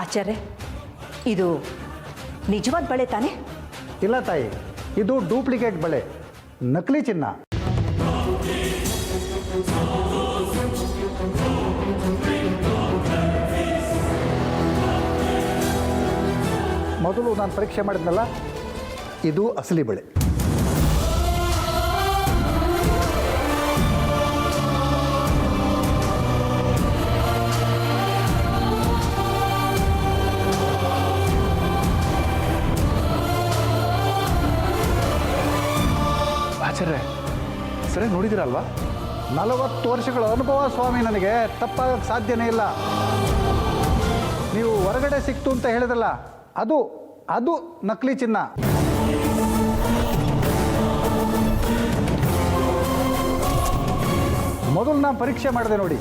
ಆಚಾರ್ಯ, ಇದು ನಿಜವಾದ ಬಳೆ ತಾನೇ? ಇಲ್ಲ ತಾಯಿ, ಇದು ಡೂಪ್ಲಿಕೇಟ್ ಬಳೆ, ನಕಲಿ ಚಿನ್ನ. ಮೊದಲು ನಾನು ಪರೀಕ್ಷೆ ಮಾಡಿದ್ನಲ್ಲ, ಇದು ಅಸಲಿ ಬಳೆ. ಆಚಾರ್ಯ, ಸರಿಯಾಗಿ ನೋಡಿದಿರಲ್ವಾ? 40 ವರ್ಷಗಳ ಅನುಭವ ಸ್ವಾಮಿ, ನನಗೆ ತಪ್ಪಾಗಕ್ಕೆ ಸಾಧ್ಯನೇ ಇಲ್ಲ. ನೀವು ಹೊರಗಡೆ ಸಿಕ್ತು ಅಂತ ಹೇಳಿದ್ರಲ್ಲ, ಅದು ನಕಲಿ ಚಿನ್ನ. ಮೊದಲು ನಾನು ಪರೀಕ್ಷೆ ಮಾಡಿದೆ ನೋಡಿ,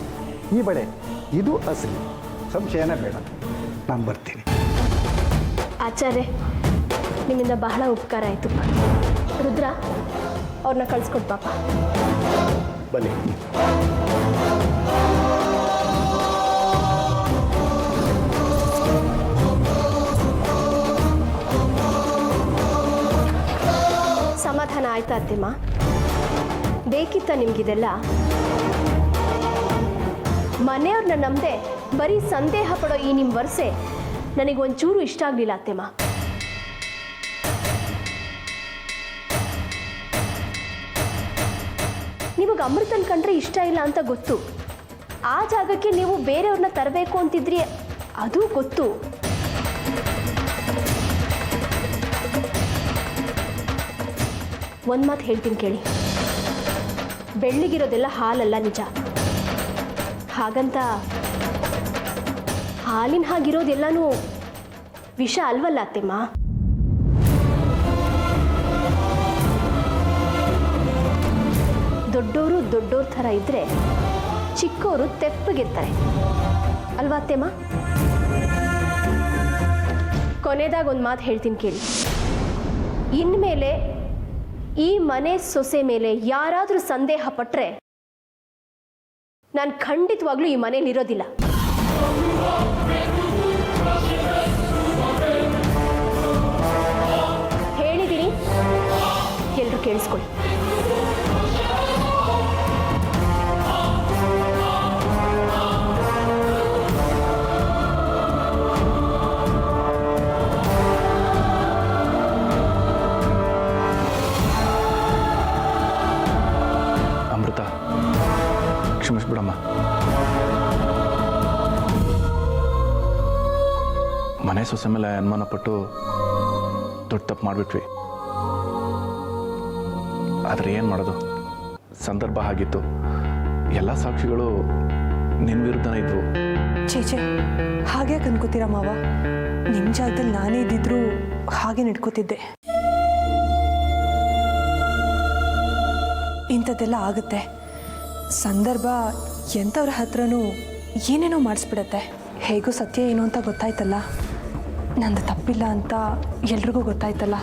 ಈ ಬಳೆ ಇದು ಅಸಲಿ, ಸಂಶಯನೇ ಬೇಡ. ನಾನು ಬರ್ತೀನಿ. ಆಚಾರ್ಯ, ನಿಮ್ಮಿಂದ ಬಹಳ ಉಪಕಾರ ಆಯಿತು. ರುದ್ರ, ಅವ್ರನ್ನ ಕಳಿಸ್ಕೊಡ್ ಪಾಪ. ಬನ್ನಿ. ಸಮಾಧಾನ ಆಯ್ತಾ ಅತ್ತೆಮ್ಮ? ಬೇಕಿತ್ತ ನಿಮ್ಗಿದೆಲ್ಲ? ಮನೆಯವ್ರನ್ನ ನಂಬದೆ ಬರೀ ಸಂದೇಹ ಪಡೋ ಈ ನಿಮ್ಮ ವರ್ಷೆ ನನಗೊಂಚೂರು ಇಷ್ಟ ಆಗಲಿಲ್ಲ ಅತ್ತೆಮ್ಮ. ನಿಮಗೆ ಅಮೃತನ್ ಕಂಡ್ರೆ ಇಷ್ಟ ಇಲ್ಲ ಅಂತ ಗೊತ್ತು. ಆ ಜಾಗಕ್ಕೆ ನೀವು ಬೇರೆಯವ್ರನ್ನ ತರಬೇಕು ಅಂತಿದ್ರಿ, ಅದು ಗೊತ್ತು. ಒಂದು ಮಾತು ಹೇಳ್ತೀನಿ ಕೇಳಿ, ಬೆಳ್ಳಿಗಿರೋದೆಲ್ಲ ಹಾಲಲ್ಲ, ನಿಜ. ಹಾಗಂತ ಹಾಲಿನ ಹಾಗಿರೋದೆಲ್ಲನೂ ವಿಷ ಅಲ್ವಲ್ಲ ಅತ್ತೆಮ್ಮ. ದೊಡ್ಡೋರ ಥರ ಇದ್ದರೆ ಚಿಕ್ಕವರು ತೆಪ್ಪಗಿರ್ತಾರೆ ಅಲ್ವಾ ಅತ್ತೆಮ್ಮ? ಕೊನೆದಾಗ ಒಂದು ಮಾತು ಹೇಳ್ತೀನಿ ಕೇಳಿ, ಇನ್ಮೇಲೆ ಈ ಮನೆ ಸೊಸೆ ಮೇಲೆ ಯಾರಾದರೂ ಸಂದೇಹ ಪಟ್ಟರೆ ನಾನು ಖಂಡಿತವಾಗ್ಲೂ ಈ ಮನೇಲಿ ಇರೋದಿಲ್ಲ. ಹೇಳಿದ್ದೀನಿ, ಎಲ್ಲರೂ ಕೇಳಿಸ್ಕೊಳ್ಳಿ. ಅಮೃತ, ಕ್ಷಮಿಸ್ಬಿಡಮ್ಮ. ಮನೆ ಸೊಸೆ ಮೇಲೆ ಅನುಮಾನ ಪಟ್ಟು ದೊಡ್ಡ ತಪ್ಪು ಮಾಡಿಬಿಟ್ವಿ. ಆದರೆ ಏನು ಮಾಡೋದು, ಸಂದರ್ಭ ಆಗಿತ್ತು. ಎಲ್ಲ ಸಾಕ್ಷಿಗಳು ನಿನ್ನ ವಿರುದ್ಧನೇ ಇದ್ವು. ಚೇಚೆ, ಹಾಗೆ ಅನ್ಕೋತೀರ ಮಾವ? ನಿಮ್ಮ ಜಾಗದಲ್ಲಿ ನಾನೇ ಇದ್ದಿದ್ರು ಹಾಗೆ ನಡ್ಕೋತಿದ್ದೆ. ಇಂಥದ್ದೆಲ್ಲ ಆಗುತ್ತೆ. ಸಂದರ್ಭ ಎಂಥವ್ರ ಹತ್ರನೂ ಏನೇನೋ ಮಾಡಿಸ್ಬಿಡತ್ತೆ. ಹೇಗೂ ಸತ್ಯ ಏನು ಅಂತ ಗೊತ್ತಾಯ್ತಲ್ಲ, ನಂದು ತಪ್ಪಿಲ್ಲ ಅಂತ ಎಲ್ರಿಗೂ ಗೊತ್ತಾಯ್ತಲ್ಲ,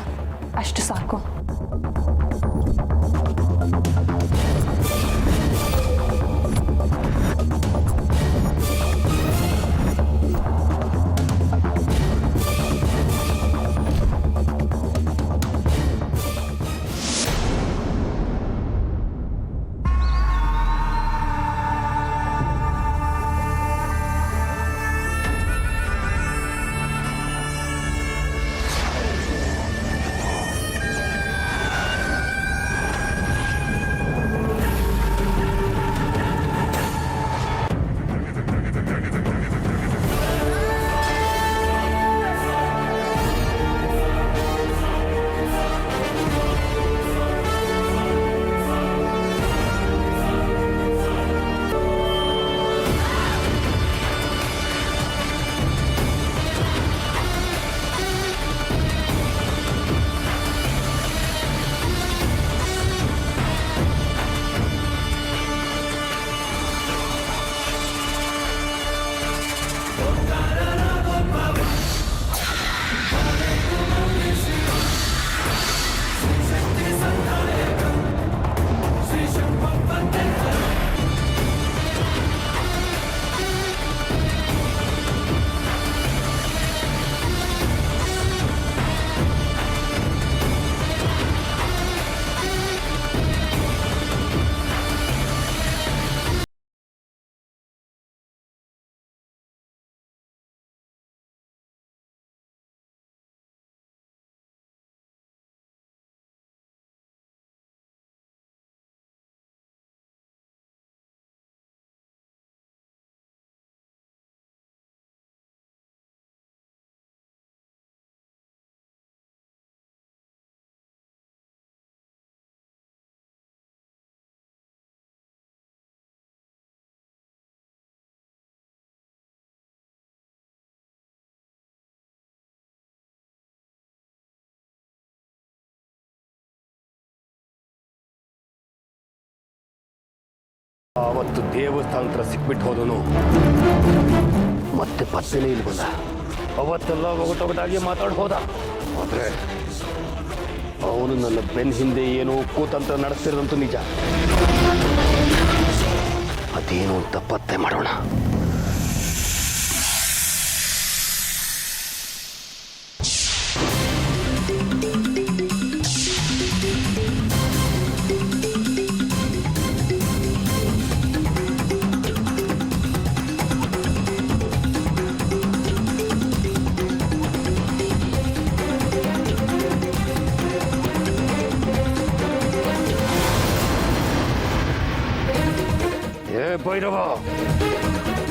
ಅಷ್ಟು ಸಾಕು. ಆವತ್ತು ದೇವಸ್ಥಾನ ಹತ್ರ ಸಿಕ್ಬಿಟ್ಟು ಹೋದನು. ಮತ್ತೆ ಪತ್ತೆನೇ ಇಲ್ಲಿ ಬಂದ. ಅವತ್ತೆಲ್ಲ ಒಗಟೊಗಟಾಗಿ ಮಾತಾಡಿ ಹೋದ. ಆದ್ರೆ ಅವನು ನನ್ನ ಬೆನ್ನ ಹಿಂದೆ ಏನೋ ಕೂತಂತ್ರ ನಡೆಸ್ತಿರೋದಂತೂ ನಿಜ. ಅದೇನು ಅಂತ ಪತ್ತೆ ಮಾಡೋಣ. ಭೈರವ,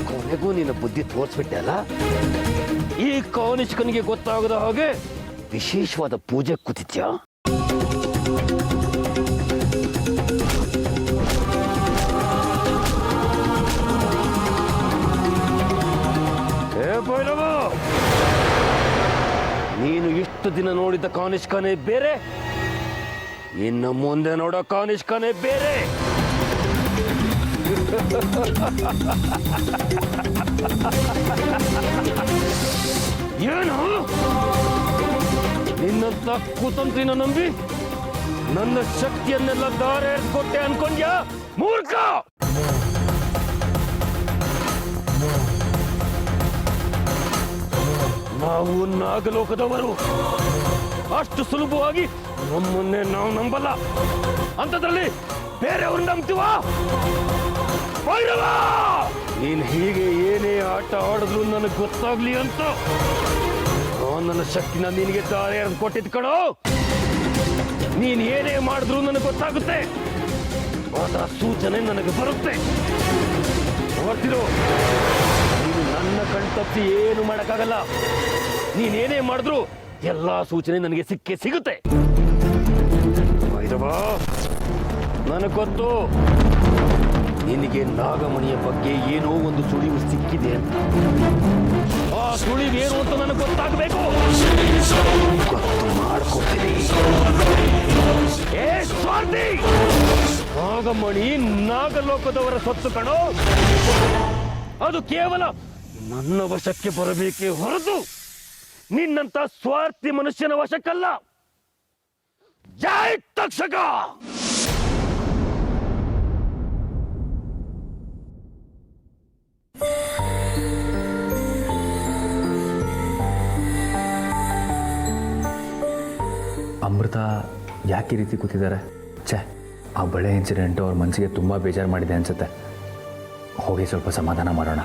ಕೊನೆಗೂ ನಿನ್ನ ಬುದ್ಧಿ ತೋರಿಸ್ಬಿಟ್ಟೆ ಅಲ್ಲ. ಈ ಕೌನಿಷ್ಕನಿಗೆ ಗೊತ್ತಾಗದ ಹಾಗೆ ವಿಶೇಷವಾದ ಪೂಜೆ ಕೂತಿದ್ಯಾ? ಭೈರವ, ನೀನು ಇಷ್ಟು ದಿನ ನೋಡಿದ ಕಾನಿಷ್ಕನೇ ಬೇರೆ, ಇನ್ನು ಮುಂದೆ ನೋಡೋ ಕಾನಿಷ್ಕನೇ ಬೇರೆ. ಏನು ನಿನ್ನಂತ ಕುತಂತ್ರಿನ ನಂಬಿ ನನ್ನ ಶಕ್ತಿಯನ್ನೆಲ್ಲ ದಾರೆ ಎರ್ಸ್ಕೊಟ್ಟೆ ಅನ್ಕೊಂಡ್ಯಾ ಮೂರ್ಖ? ನಾವು ನಾಗಲೋಕದವರು, ಅಷ್ಟು ಸುಲಭವಾಗಿ ನಮ್ಮನ್ನೇ ನಾವು ನಂಬಲ್ಲ. ಅಂಥದ್ರಲ್ಲಿ ಬೇರೆಯವ್ರು ನಂಬ್ತೀವಾ? ಭೈರವ, ನೀನ್ ಹೀಗೆ ಏನೇ ಆಟ ಆಡಿದ್ರು ನನಗೆ ಗೊತ್ತಾಗ್ಲಿ ಅಂತ ನನ್ನ ಶಕ್ತಿನ ನಿನಗೆ ದಾರಿ ಕೊಟ್ಟಿದ್ ಕಣೋ. ನೀನ್ ಏನೇ ಮಾಡಿದ್ರು ನನಗೆ ಗೊತ್ತಾಗುತ್ತೆ, ಅದರ ಸೂಚನೆ ನನಗೆ ಬರುತ್ತೆ. ನೋಡ್ತಿರೋ, ನೀನು ನನ್ನ ಕಣ್ತಪ್ಪಿ ಏನು ಮಾಡಕ್ಕಾಗಲ್ಲ. ನೀನೇನೇ ಮಾಡಿದ್ರು ಎಲ್ಲಾ ಸೂಚನೆ ನನಗೆ ಸಿಕ್ಕೇ ಸಿಗುತ್ತೆ. ಭೈರವ, ನನಗೆ ಗೊತ್ತು ನಿನಗೆ ನಾಗಮಣಿಯ ಬಗ್ಗೆ ಏನೋ ಒಂದು ಸುಳಿವು ಸಿಕ್ಕಿದೆ ಅಂತ. ಆ ಸುಳಿವು ಏನು ಅಂತ ನನಗೆ ಗೊತ್ತಾಗಬೇಕು. ಗೊತ್ತು ಮಾಡ್ಕೊತೀನಿ. ಏ ಸ್ವಾರ್ಥಿ, ನಾಗಮಣಿ ನಾಗಲೋಕದವರ ಸೊತ್ತು ಕಣೋ. ಅದು ಕೇವಲ ನನ್ನ ವಶಕ್ಕೆ ಬರಬೇಕೇ ಹೊರತು ನಿನ್ನಂತ ಸ್ವಾರ್ಥಿ ಮನುಷ್ಯನ ವಶಕ್ಕಲ್ಲ. ಜೈ ತಕ್ಷಕ! ಅಮೃತ ಯಾಕೆ ಈ ರೀತಿ ಕೂತಿದ್ದಾರೆ? ಛೇ, ಆ ಬಳೆ ಇನ್ಸಿಡೆಂಟು ಅವ್ರ ಮನಸ್ಸಿಗೆ ತುಂಬ ಬೇಜಾರು ಮಾಡಿದೆ ಅನಿಸುತ್ತೆ. ಹೋಗಿ ಸ್ವಲ್ಪ ಸಮಾಧಾನ ಮಾಡೋಣ.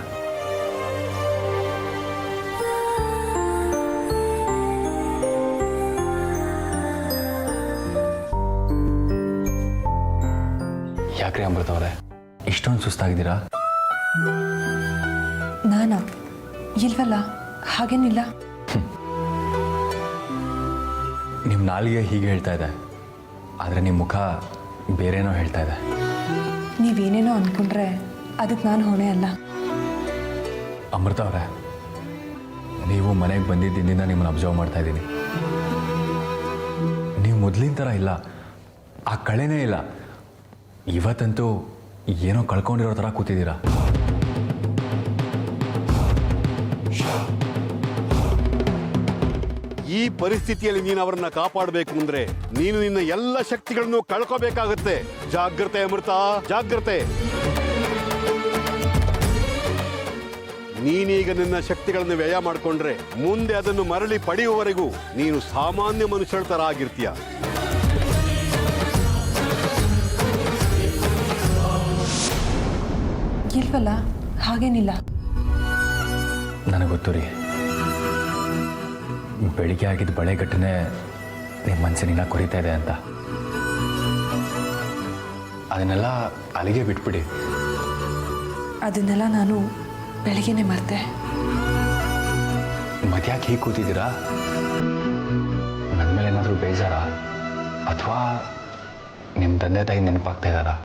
ಯಾಕ್ರಿ ಅಮೃತ ಅವರೇ ಇಷ್ಟೊಂದು ಸುಸ್ತಾಗಿದ್ದೀರಾ? ನಾನಾ? ಇಲ್ವಲ್ಲ, ಹಾಗೇನಿಲ್ಲ. ನಿಮ್ಮ ನಾಲಿಗೆ ಹೀಗೆ ಹೇಳ್ತಾ ಇದೆ, ಆದರೆ ನಿಮ್ಮ ಮುಖ ಬೇರೇನೋ ಹೇಳ್ತಾ ಇದೆ. ನೀವೇನೇನೋ ಅಂದ್ಕೊಂಡ್ರೆ ಅದಕ್ಕೆ ನಾನು ಹೊಣೆ ಅಲ್ಲ. ಅಮೃತ ಅವರೇ, ನೀವು ಮನೆಗೆ ಬಂದಿದ್ದರಿಂದ ನಿಮ್ಮನ್ನು ಅಬ್ಸರ್ವ್ ಮಾಡ್ತಾ ಇದ್ದೀನಿ. ನೀವು ಮೊದಲಿನ ಥರ ಇಲ್ಲ, ಆ ಕಳೆನೇ ಇಲ್ಲ. ಇವತ್ತಂತೂ ಏನೋ ಕಳ್ಕೊಂಡಿರೋ ಥರ ಕೂತಿದ್ದೀರಾ. ಈ ಪರಿಸ್ಥಿತಿಯಲ್ಲಿ ನೀನು ಅವರನ್ನ ಕಾಪಾಡಬೇಕು ಅಂದ್ರೆ ನೀನು ನಿನ್ನ ಎಲ್ಲ ಶಕ್ತಿಗಳನ್ನು ಕಳ್ಕೋಬೇಕಾಗುತ್ತೆ. ಜಾಗ್ರತೆ ಅಮೃತ, ಜಾಗ್ರತೆ. ನೀನೀಗ ನಿನ್ನ ಶಕ್ತಿಗಳನ್ನು ವ್ಯಯ ಮಾಡಿಕೊಂಡ್ರೆ ಮುಂದೆ ಅದನ್ನು ಮರಳಿ ಪಡೆಯುವವರೆಗೂ ನೀನು ಸಾಮಾನ್ಯ ಮನುಷ್ಯರ ತರ ಆಗಿರ್ತೀಯ. ಇಲ್ವಲ್ಲ, ಹಾಗೇನಿಲ್ಲ. ನನಗೆ ಗೊತ್ತು ರೀ, ಬೆಳಿಗ್ಗೆ ಆಗಿದ್ದ ಬಳೆ ಘಟನೆ ನಿಮ್ಮ ಮನಸ್ಸಿನಿಂದ ಕೊರಿತಾ ಇದೆ ಅಂತ. ಅದನ್ನೆಲ್ಲ ಅಲ್ಲಿಗೆ ಬಿಟ್ಬಿಡಿ. ಅದನ್ನೆಲ್ಲ ನಾನು ಬೆಳಗ್ಗೆನೆ ಮರ್ತೆ. ಮತ್ಯಾಕೆ ಹೀಗೆ ಕೂತಿದ್ದೀರಾ? ನನ್ನ ಮೇಲೆ ಏನಾದರೂ ಬೇಜಾರಾ, ಅಥವಾ ನಿಮ್ಮ ತಂದೆ ತಾಯಿ ನೆನಪಾಗ್ತಾ ಇದ್ದಾರಾ?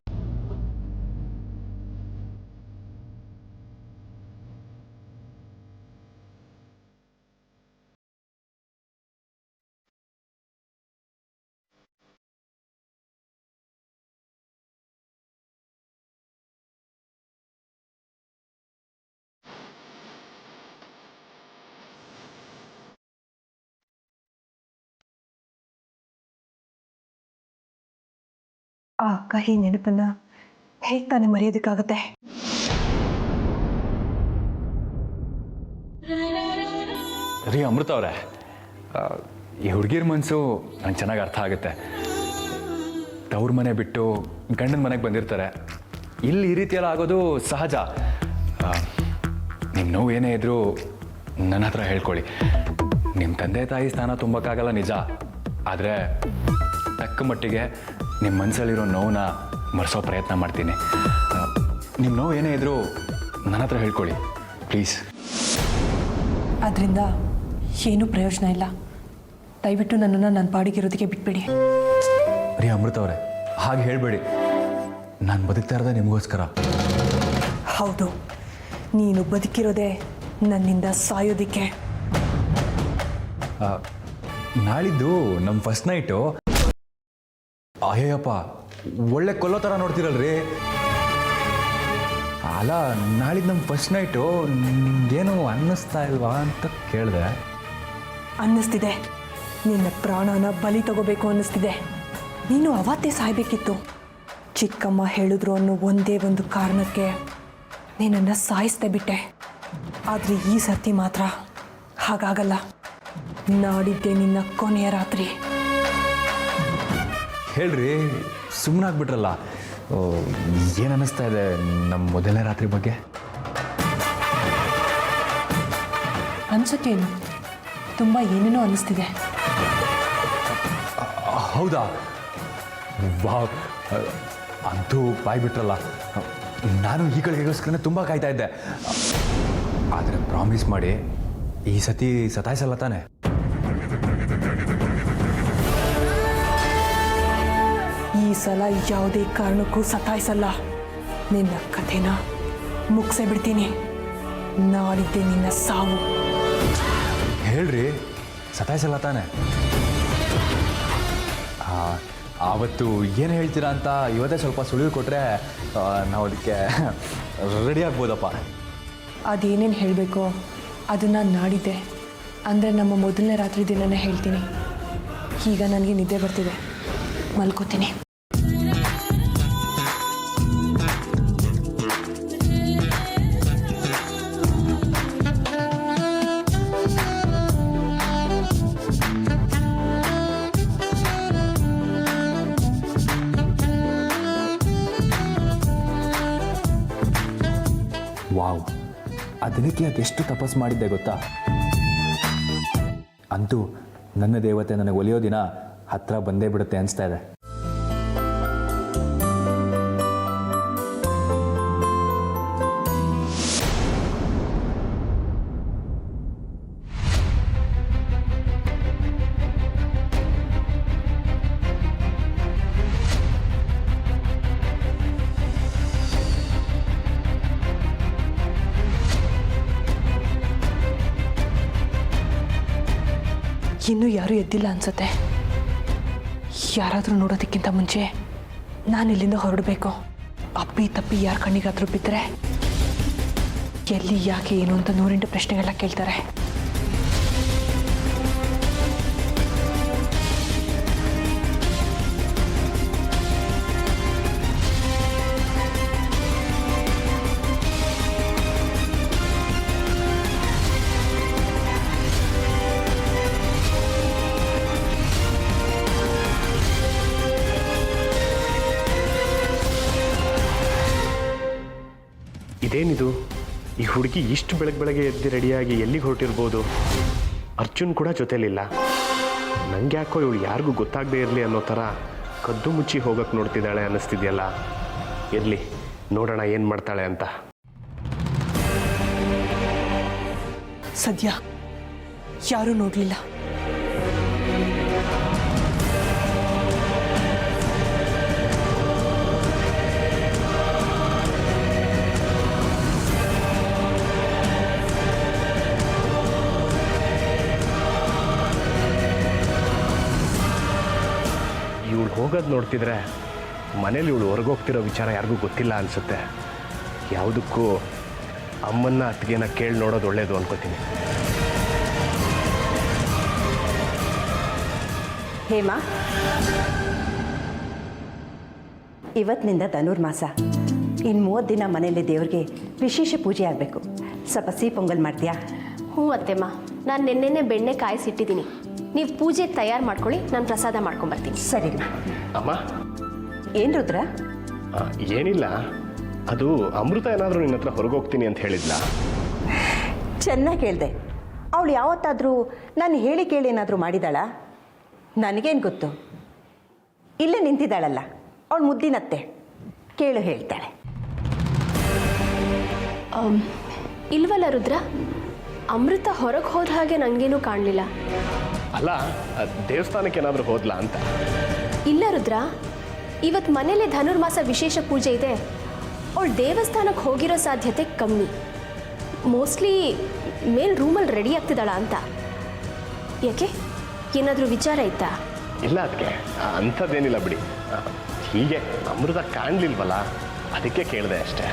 ಆ ಕಹಿ ನೆನಪನ್ನು ಹೇಗೆ ತಾನೇ ಮರೆಯೋದಕ್ಕಾಗತ್ತೆ? ರೀ ಅಮೃತ ಅವರೇ, ಈ ಹುಡುಗಿರ ಮನಸ್ಸು ನಂಗೆ ಚೆನ್ನಾಗಿ ಅರ್ಥ ಆಗುತ್ತೆ. ತವ್ರ ಮನೆ ಬಿಟ್ಟು ಗಂಡನ ಮನೆಗೆ ಬಂದಿರ್ತಾರೆ. ಇಲ್ಲಿ ಈ ರೀತಿಯೆಲ್ಲ ಆಗೋದು ಸಹಜ. ನಿಮ್ಮ ನೋವು ಏನೇ ಇದ್ರೂ ನನ್ನ ಹತ್ರ ಹೇಳ್ಕೊಳ್ಳಿ. ನಿಮ್ಮ ತಂದೆ ತಾಯಿ ಸ್ಥಾನ ತುಂಬಕ್ಕಾಗಲ್ಲ ನಿಜ, ಆದರೆ ತಕ್ಕ ಮಟ್ಟಿಗೆ ನಿಮ್ಮ ಮನಸ್ಸಲ್ಲಿರೋ ನೋವನ್ನ ಮರೆಸೋ ಪ್ರಯತ್ನ ಮಾಡ್ತೀನಿ. ನಿಮ್ಮ ನೋವು ಏನೇ ಇದ್ರೂ ನನ್ನ ಹತ್ರ ಹೇಳ್ಕೊಳ್ಳಿ ಪ್ಲೀಸ್. ಅದರಿಂದ ಏನೂ ಪ್ರಯೋಜನ ಇಲ್ಲ. ದಯವಿಟ್ಟು ನನ್ನನ್ನು ನನ್ನ ಪಾಡಿಗಿರೋದಕ್ಕೆ ಬಿಟ್ಬಿಡಿ. ರೀ ಅಮೃತ ಅವರೇ, ಹಾಗೆ ಹೇಳಬೇಡಿ. ನಾನು ಬದುಕ್ತಾ ಇರೋದೇ ನಿಮಗೋಸ್ಕರ. ಹೌದು, ನೀನು ಬದುಕಿರೋದೇ ನನ್ನಿಂದ ಸಾಯೋದಿಕ್ಕೆ. ನಾಳಿದ್ದು ನಮ್ಮ ಫಸ್ಟ್ ನೈಟು. ಅಯ್ಯಪ್ಪ, ಒಳ್ಳೆ ಕೊಲ್ಲೋ ಥರ ನೋಡ್ತಿರಲ್ರಿ. ಅಲ್ಲ, ನಾಳಿದ್ದು ನಮ್ಮ ಫಸ್ಟ್ ನೈಟು ನಿಮ್ಗೇನು ಅನ್ನಿಸ್ತಾ ಇಲ್ವಾ ಅಂತ ಕೇಳಿದೆ. ಅನ್ನಿಸ್ತಿದೆ. ನಿನ್ನ ಪ್ರಾಣನ ಬಲಿ ತಗೋಬೇಕು ಅನ್ನಿಸ್ತಿದೆ. ನೀನು ಅವತ್ತೇ ಸಾಯಬೇಕಿತ್ತು. ಚಿಕ್ಕಮ್ಮ ಹೇಳಿದ್ರು ಅನ್ನೋ ಒಂದೇ ಒಂದು ಕಾರಣಕ್ಕೆ ನಿನ್ನನ್ನು ಸಾಯಿಸ್ದೆ ಬಿಟ್ಟೆ. ಆದರೆ ಈ ಸರ್ತಿ ಮಾತ್ರ ಹಾಗಾಗಲ್ಲ. ನಾಡಿದ್ದೆ ನಿನ್ನ ಕೊನೆಯ ರಾತ್ರಿ. ಹೇಳ್ರಿ, ಸುಮ್ಮನಾಗ್ಬಿಟ್ರಲ್ಲ. ಏನು ಅನ್ನಿಸ್ತಾ ಇದೆ ನಮ್ಮ ಮೊದಲನೇ ರಾತ್ರಿ ಬಗ್ಗೆ? ಅನ್ಸೋಕ್ಕೇನು, ತುಂಬ ಏನೇನೋ ಅನ್ನಿಸ್ತಿದೆ. ಹೌದಾ? ವಾವ್, ಅಂತೂ ಬಾಯ್ಬಿಟ್ರಲ್ಲ. ನಾನು ಈ ಗಳಿಗೆಗೋಸ್ಕರನೇ ತುಂಬ ಕಾಯ್ತಾ ಇದ್ದೆ. ಆದರೆ ಪ್ರಾಮಿಸ್ ಮಾಡಿ ಈ ಸತಿ ಸತಾಯಿಸಲ್ಲ ತಾನೆ? ಈ ಸಲ ಯಾವುದೇ ಕಾರಣಕ್ಕೂ ಸತಾಯಿಸಲ್ಲ. ನಿನ್ನ ಕಥೆನ ಮುಗಿಸೇ ಬಿಡ್ತೀನಿ. ನಾಡಿದ್ದೆ ನಿನ್ನ ಸಾವು. ಹೇಳ್ರಿ, ಸತಾಯಿಸಲ್ಲ ತಾನೆ? ಆವತ್ತು ಏನು ಹೇಳ್ತೀರಾ ಅಂತ ಇವತ್ತೇ ಸ್ವಲ್ಪ ಸುಳಿವು ಕೊಟ್ಟರೆ ನಾವು ಅದಕ್ಕೆ ರೆಡಿ ಆಗ್ಬೋದಪ್ಪ. ಅದೇನೇನು ಹೇಳಬೇಕೋ ಅದನ್ನು ನಾಡಿದ್ದೆ, ಅಂದರೆ ನಮ್ಮ ಮೊದಲನೇ ರಾತ್ರಿ ದಿನನೇ ಹೇಳ್ತೀನಿ. ಈಗ ನನಗೆ ನಿದ್ದೆ ಬರ್ತಿದೆ, ಮಲ್ಕೋತೀನಿ. ವಾವ್, ಆ ದಿನಕ್ಕೆ ಅದೆಷ್ಟು ತಪಸ್ಸು ಮಾಡಿದ್ದೆ ಗೊತ್ತಾ? ಅಂತೂ ನನ್ನ ದೇವತೆ ನನಗೆ ಒಲಿಯೋ ದಿನ ಹತ್ರ ಬಂದೇ ಬಿಡುತ್ತೆ ಅನಿಸ್ತಾ ಇದೆ. ಇನ್ನೂ ಯಾರೂ ಎದ್ದಿಲ್ಲ ಅನ್ಸುತ್ತೆ. ಯಾರಾದರೂ ನೋಡೋದಕ್ಕಿಂತ ಮುಂಚೆ ನಾನು ಇಲ್ಲಿಂದ ಹೊರಡಬೇಕು. ಅಪ್ಪಿ ತಪ್ಪಿ ಯಾರ ಕಣ್ಣಿಗಾದರೂ ಬಿದ್ದರೆ ಎಲ್ಲಿ, ಯಾಕೆ, ಏನು ಅಂತ 108 ಪ್ರಶ್ನೆಗೆಲ್ಲ ಕೇಳ್ತಾರೆ. ಇದೇನಿದು? ಈ ಹುಡುಗಿ ಇಷ್ಟು ಬೆಳಗ್ಗೆ ಎದ್ದು ರೆಡಿಯಾಗಿ ಎಲ್ಲಿಗೆ ಹೊರಟಿರ್ಬೋದು? ಅರ್ಜುನ್ ಕೂಡ ಜೊತೆಲಿಲ್ಲ. ನಂಗೆ ಯಾಕೋ ಇವಳು ಯಾರಿಗೂ ಗೊತ್ತಾಗದೇ ಇರಲಿ ಅನ್ನೋ ಥರ ಕದ್ದು ಮುಚ್ಚಿ ಹೋಗಕ್ಕೆ ನೋಡ್ತಿದ್ದಾಳೆ ಅನ್ನಿಸ್ತಿದೆಯಲ್ಲ. ಇರಲಿ, ನೋಡೋಣ ಏನು ಮಾಡ್ತಾಳೆ ಅಂತ. ಸದ್ಯ ಯಾರೂ ನೋಡಲಿಲ್ಲ. ಇವಳು ಹೋಗೋದು ನೋಡ್ತಿದ್ರೆ ಮನೇಲಿ ಇವಳು ಹೊರಗೋಗ್ತಿರೋ ವಿಚಾರ ಯಾರಿಗೂ ಗೊತ್ತಿಲ್ಲ ಅನಿಸುತ್ತೆ. ಯಾವುದಕ್ಕೂ ಅಮ್ಮನ್ನ ಅತ್ತಿಗೆನ ಕೇಳಿ ನೋಡೋದು ಒಳ್ಳೆಯದು ಅನ್ಕೋತೀನಿ. ಹೇಮಾ, ಇವತ್ತಿನಿಂದ ಧನುರ್ಮಾಸ. ಇನ್ನು 30 ದಿನ ಮನೆಯಲ್ಲಿ ದೇವ್ರಿಗೆ ವಿಶೇಷ ಪೂಜೆ ಆಗಬೇಕು. ಸ್ವಲ್ಪ ಸಿಹಿ ಪೊಂಗಲ್ ಮಾಡ್ತೀಯಾ? ಹ್ಞೂ ಅತ್ತೆಮ್ಮ, ನಾನು ನೆನ್ನೆನೆ ಬೆಣ್ಣೆ ಕಾಯಿಸಿಟ್ಟಿದ್ದೀನಿ. ನೀವು ಪೂಜೆ ತಯಾರು ಮಾಡ್ಕೊಳ್ಳಿ, ನಾನು ಪ್ರಸಾದ ಮಾಡ್ಕೊಂಬರ್ತೀನಿ. ಸರಿ. ಅಮ್ಮ, ಏನು ರುದ್ರ? ಏನಿಲ್ಲ, ಅದು ಅಮೃತ ಏನಾದರೂ ನಿನ್ನ ಹತ್ರ ಹೊರಗೆ ಹೋಗ್ತೀನಿ ಅಂತ ಹೇಳಿದ್ಲಾ? ಚೆನ್ನಾಗಿ ಹೇಳಿದೆ. ಅವಳು ಯಾವತ್ತಾದರೂ ನಾನು ಹೇಳಿ ಕೇಳಿ ಏನಾದರೂ ಮಾಡಿದಾಳ? ನನಗೇನು ಗೊತ್ತು. ಇಲ್ಲೇ ನಿಂತಿದ್ದಾಳಲ್ಲ ಅವಳು ಮುದ್ದಿನತ್ತೆ, ಕೇಳು ಹೇಳ್ತಾಳೆ. ಇಲ್ವಲ್ಲ ರುದ್ರ, ಅಮೃತ ಹೊರಗೆ ಹೋದ ಹಾಗೆ ನನಗೇನೂ ಕಾಣಲಿಲ್ಲ. ಅಲ್ಲ, ದೇವಸ್ಥಾನಕ್ಕೆ ಏನಾದರೂ ಹೋದ್ಲಾ ಅಂತ. ಇಲ್ಲ ರುದ್ರ, ಇವತ್ತು ಮನೇಲಿ ಧನುರ್ಮಾಸ ವಿಶೇಷ ಪೂಜೆ ಇದೆ. ಅವಳು ದೇವಸ್ಥಾನಕ್ಕೆ ಹೋಗಿರೋ ಸಾಧ್ಯತೆ ಕಮ್ಮಿ. ಮೋಸ್ಟ್ಲಿ ಮೇಲ್ ರೂಮಲ್ಲಿ ರೆಡಿ ಆಗ್ತಿದ್ದಾಳ ಅಂತ. ಯಾಕೆ, ಏನಾದರೂ ವಿಚಾರ ಇತ್ತಾ? ಇಲ್ಲ ಅದಕ್ಕೆ ಅಂಥದ್ದೇನಿಲ್ಲ ಬಿಡಿ. ಹೀಗೆ ಅಮೃತ ಕಾಣಲಿಲ್ವಲ್ಲ, ಅದಕ್ಕೆ ಕೇಳಿದೆ ಅಷ್ಟೇ.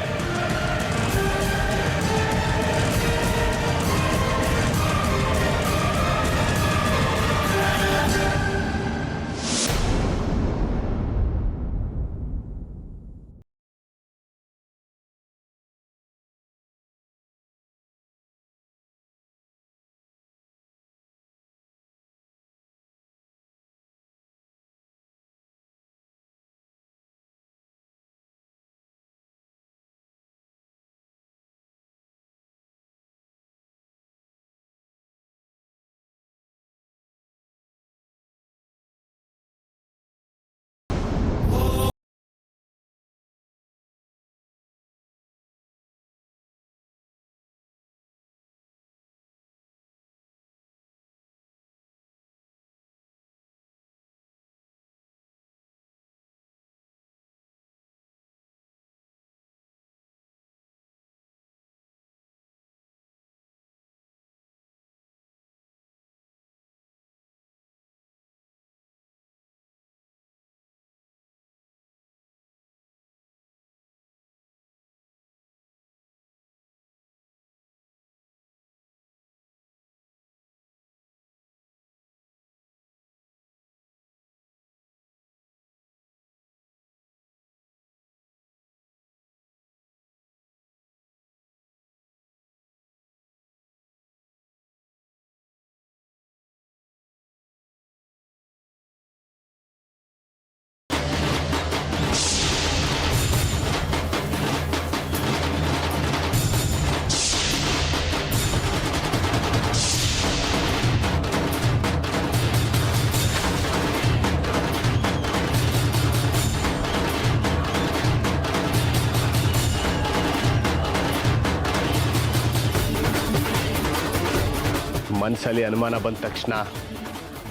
ಮನಸ್ಸಲ್ಲಿ ಅನುಮಾನ ಬಂದ ತಕ್ಷಣ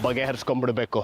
ಬಗೆಹರಿಸ್ಕೊಂಡ್ಬಿಡ್ಬೇಕು.